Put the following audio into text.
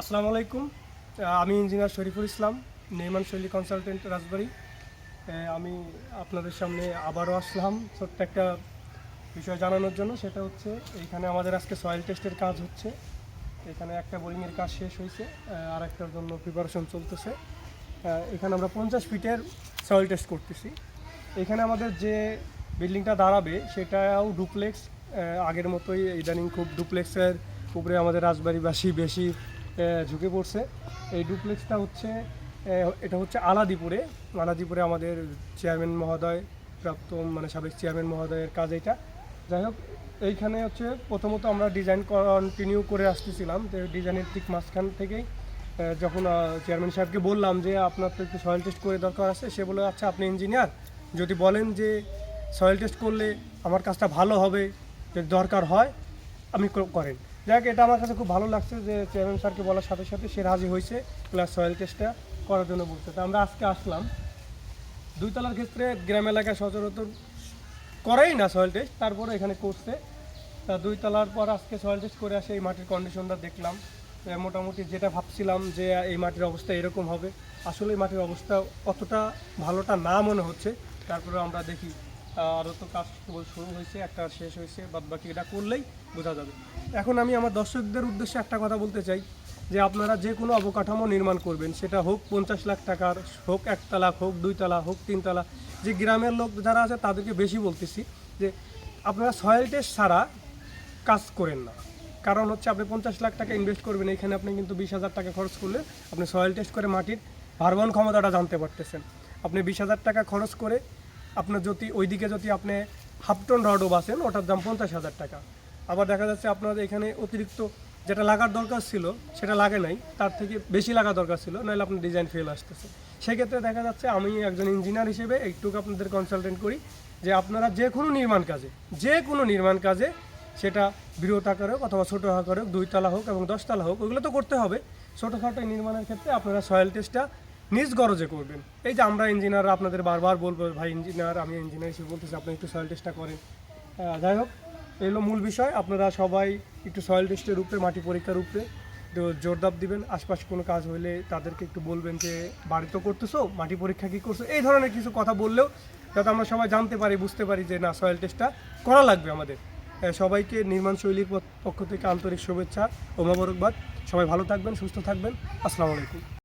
আসসালামু আলাইকুম। আমি ইঞ্জিনিয়ার শরীফুল ইসলাম, নির্মাণ শৈলী কনসালটেন্ট রাজবাড়ী। আমি আপনাদের সামনে আবারও আসলাম ছোট্ট একটা বিষয় জানানোর জন্য। সেটা হচ্ছে এইখানে আমাদের আজকে সয়েল টেস্টের কাজ হচ্ছে। এখানে একটা বোরিংয়ের কাজ শেষ হয়েছে, আর একটার জন্য প্রিপারেশন চলতেছে। এখানে আমরা 50 ফিটের সয়েল টেস্ট করতেছি। এখানে আমাদের যে বিল্ডিংটা দাঁড়াবে সেটাও ডুপ্লেক্স। আগের মতোই ইদানিং খুব ডুপ্লেক্সের উপরে আমাদের রাজবাড়িবাসী বেশি ঝুঁকে পড়ছে। এই ডুপ্লেক্সটা হচ্ছে এটা হচ্ছে আলাদিপুরে আমাদের চেয়ারম্যান মহোদয়, সাবেক চেয়ারম্যান মহোদয়ের কাজ এটা। যাই হোক, এইখানে হচ্ছে প্রথমত আমরা ডিজাইন কন্টিনিউ করে আসতেছিলাম। তো ডিজাইনের ঠিক মাঝখান থেকেই যখন চেয়ারম্যান সাহেবকে বললাম যে আপনার তো একটু সয়েল টেস্ট করে দরকার আছে, সে বলে আচ্ছা আপনি ইঞ্জিনিয়ার, যদি বলেন যে সয়েল টেস্ট করলে আমার কাজটা ভালো হবে, যদি দরকার হয় আপনি করেন। যাই হোক, এটা আমার কাছে খুব ভালো লাগছে যে চেয়ারম্যান স্যারকে বলার সাথে সাথে সে রাজি হয়েছে, প্লাস সয়েল টেস্টটা করার জন্য বলছে। তো আমরা আজকে আসলাম। দুইতলার ক্ষেত্রে গ্রাম এলাকায় সচরাচর করেই না সয়েল টেস্ট, তারপরে এখানে করছে। তা দুইতলার পর আজকে সয়েল টেস্ট করে আসে এই মাটির কন্ডিশনটা দেখলাম। মোটামুটি যেটা ভাবছিলাম যে এই মাটির অবস্থা এরকম হবে, আসলে এই মাটির অবস্থা অতটা ভালোটা না মনে হচ্ছে। তারপরে আমরা দেখি আরও তো কাজ শুরু হয়েছে, একটা শেষ হয়েছে, বাদবাকি এটা করলেই বোঝা যাবে। এখন আমি আমার দর্শকদের উদ্দেশ্যে একটা কথা বলতে চাই যে আপনারা যে কোনো অবকাঠামো নির্মাণ করবেন, সেটা হোক 50 লাখ টাকার, হোক একতলা, হোক দুইতলা, হোক তিনতলা, যে গ্রামের লোক যারা আছে তাদেরকে বেশি বলতেছি যে আপনারা সয়েল টেস্ট ছাড়া কাজ করেন না। কারণ হচ্ছে আপনি 50 লাখ টাকা ইনভেস্ট করবেন, এখানে আপনি কিন্তু 20,000 টাকা খরচ করলে আপনি সয়েল টেস্ট করে মাটির ভারবহন ক্ষমতাটা জানতে পারতেছেন। আপনি 20,000 টাকা খরচ করে আপনার যদি ওইদিকে যদি আপনি হাফ টন রডও বাসেন, ওটার দাম 50,000 টাকা। আবার দেখা যাচ্ছে আপনার এখানে অতিরিক্ত যেটা লাগার দরকার ছিল সেটা লাগে নাই, তার থেকে বেশি লাগা দরকার ছিল, নাহলে আপনার ডিজাইন ফেল আসতেছে। সেক্ষেত্রে দেখা যাচ্ছে আমি একজন ইঞ্জিনিয়ার হিসেবে একটু আপনাদের কনসালটেন্ট করি যে আপনারা যে কোনো নির্মাণ কাজে সেটা বৃহৎ আকারে হোক অথবা ছোটো আকারে হোক, 2 তলা হোক এবং 10 তলা হোক, ওইগুলো তো করতে হবে। ছোটোখাটো নির্মাণের ক্ষেত্রে আপনারা সয়েল টেস্টটা নিজ গরজে করবেন। এই যে আমরা ইঞ্জিনিয়াররা আপনাদের বারবার বলবো, ভাই ইঞ্জিনিয়ার, আমি ইঞ্জিনিয়ার হিসেবে বলতেছি আপনি একটু সয়েল টেস্টটা করেন। যাই হোক, এগুলো মূল বিষয়। আপনারা সবাই একটু সয়েল টেস্টের উপরে, মাটি পরীক্ষার উপরে জোরদার দিবেন। আশপাশে কোনো কাজ হলে তাদেরকে একটু বলবেন যে বাড়ি তো করতেছো, মাটি পরীক্ষা কী করছো, এই ধরনের কিছু কথা বললেও যাতে আমরা সবাই জানতে পারি, বুঝতে পারি যে না, সয়েল টেস্টটা করা লাগবে আমাদের। সবাইকে নির্মাণ শৈলীর পক্ষ থেকে আন্তরিক শুভেচ্ছা ও মোবারকবাদ। সবাই ভালো থাকবেন, সুস্থ থাকবেন। আসসালামু আলাইকুম।